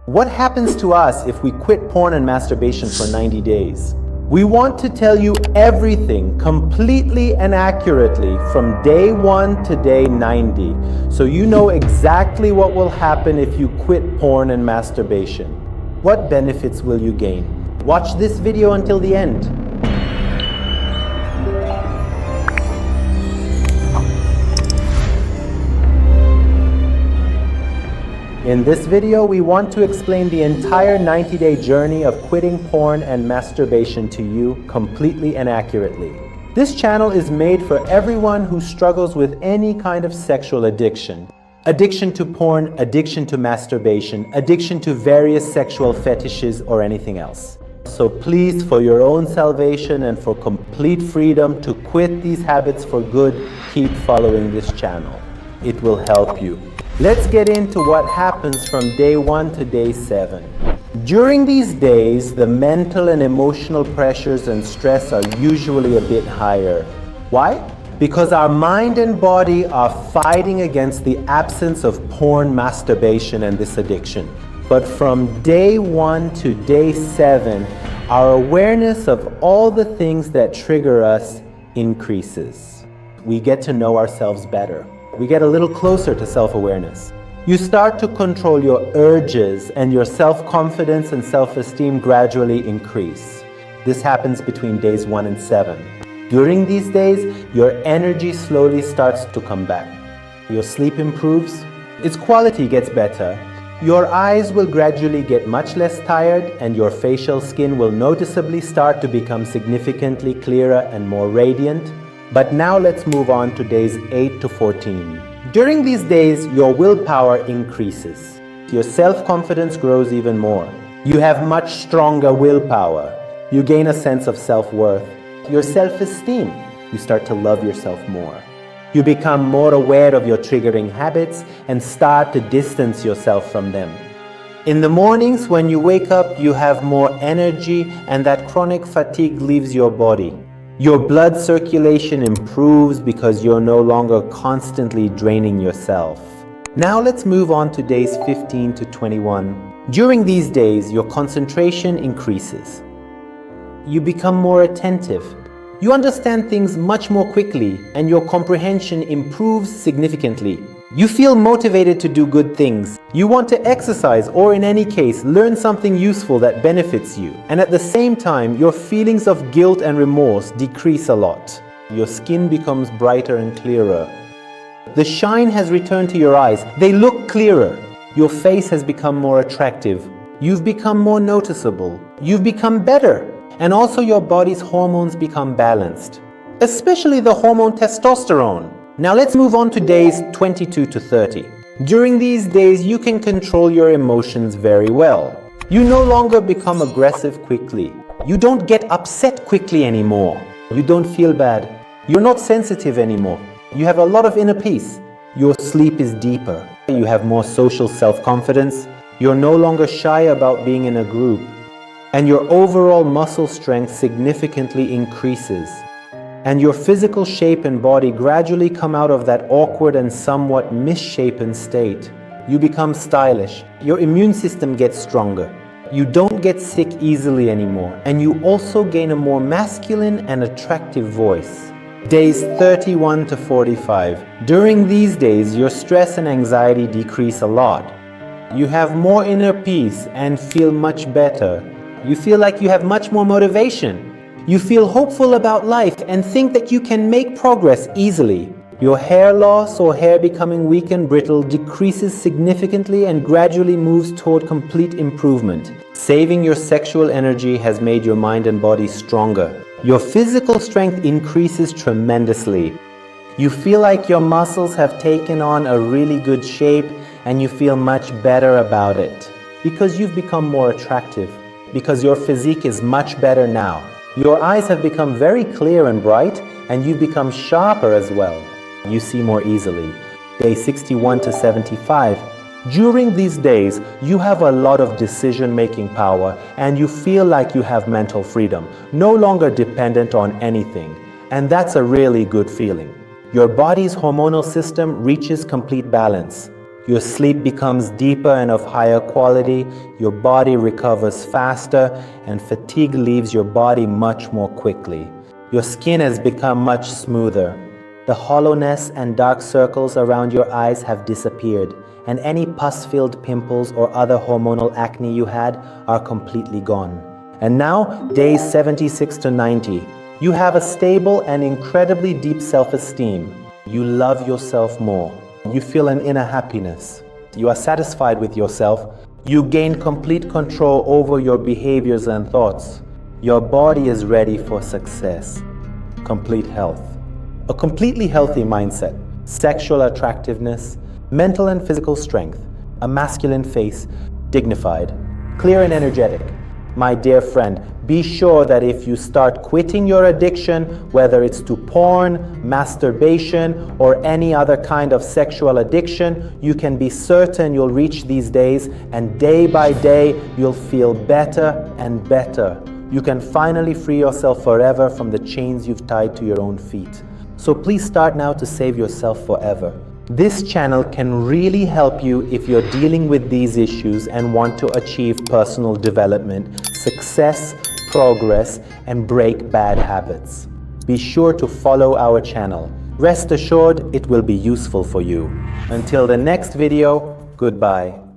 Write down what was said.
What happens to us if we quit porn and masturbation for 90 days? We want to tell you everything completely and accurately from day 1 to day 90, so you know exactly what will happen if you quit porn and masturbation. What benefits will you gain? Watch this video until the end. In this video, we want to explain the entire 90-day journey of quitting porn and masturbation to you completely and accurately. This channel is made for everyone who struggles with any kind of sexual addiction. Addiction to porn, addiction to masturbation, addiction to various sexual fetishes or anything else. So please, for your own salvation and for complete freedom to quit these habits for good, keep following this channel. It will help you. Let's get into what happens from day 1 to day 7. During these days, the mental and emotional pressures and stress are usually a bit higher. Why? Because our mind and body are fighting against the absence of porn, masturbation, and this addiction. But from day 1 to day 7, our awareness of all the things that trigger us increases. We get to know ourselves better. We get a little closer to self-awareness. You start to control your urges and your self-confidence and self-esteem gradually increase. This happens between days 1 and 7. During these days, your energy slowly starts to come back. Your sleep improves, its quality gets better, your eyes will gradually get much less tired, and your facial skin will noticeably start to become significantly clearer and more radiant. But now let's move on to days 8 to 14. During these days, your willpower increases. Your self-confidence grows even more. You have much stronger willpower. You gain a sense of self-worth. Your self-esteem. You start to love yourself more. You become more aware of your triggering habits and start to distance yourself from them. In the mornings when you wake up, you have more energy and that chronic fatigue leaves your body. Your blood circulation improves because you're no longer constantly draining yourself. Now let's move on to days 15 to 21. During these days, your concentration increases. You become more attentive. You understand things much more quickly, and your comprehension improves significantly. You feel motivated to do good things. You want to exercise or, in any case, learn something useful that benefits you. And at the same time, your feelings of guilt and remorse decrease a lot. Your skin becomes brighter and clearer. The shine has returned to your eyes. They look clearer. Your face has become more attractive. You've become more noticeable. You've become better. And also your body's hormones become balanced, especially the hormone testosterone. Now let's move on to days 22 to 30. During these days, you can control your emotions very well. You no longer become aggressive quickly. You don't get upset quickly anymore. You don't feel bad. You're not sensitive anymore. You have a lot of inner peace. Your sleep is deeper. You have more social self-confidence. You're no longer shy about being in a group. And your overall muscle strength significantly increases. And your physical shape and body gradually come out of that awkward and somewhat misshapen state. You become stylish. Your immune system gets stronger. You don't get sick easily anymore. And you also gain a more masculine and attractive voice. Days 31 to 45. During these days, your stress and anxiety decrease a lot. You have more inner peace and feel much better. You feel like you have much more motivation. You feel hopeful about life and think that you can make progress easily. Your hair loss or hair becoming weak and brittle decreases significantly and gradually moves toward complete improvement. Saving your sexual energy has made your mind and body stronger. Your physical strength increases tremendously. You feel like your muscles have taken on a really good shape and you feel much better about it because you've become more attractive, because your physique is much better now. Your eyes have become very clear and bright, and you've become sharper as well. You see more easily. Day 61 to 75. During these days, you have a lot of decision-making power, and you feel like you have mental freedom, no longer dependent on anything. And that's a really good feeling. Your body's hormonal system reaches complete balance. Your sleep becomes deeper and of higher quality, your body recovers faster, and fatigue leaves your body much more quickly. Your skin has become much smoother. The hollowness and dark circles around your eyes have disappeared, and any pus-filled pimples or other hormonal acne you had are completely gone. And now, days 76 to 90, you have a stable and incredibly deep self-esteem. You love yourself more. You feel an inner happiness. You are satisfied with yourself. You gain complete control over your behaviors and thoughts. Your body is ready for success. Complete health. A completely healthy mindset, sexual attractiveness, mental and physical strength, a masculine face, dignified, clear and energetic. My dear friend, be sure that if you start quitting your addiction, whether it's to porn, masturbation, or any other kind of sexual addiction, you can be certain you'll reach these days, and day by day, you'll feel better and better. You can finally free yourself forever from the chains you've tied to your own feet. So please start now to save yourself forever. This channel can really help you if you're dealing with these issues and want to achieve personal development, success, progress, and break bad habits. Be sure to follow our channel. Rest assured, it will be useful for you. Until the next video, goodbye.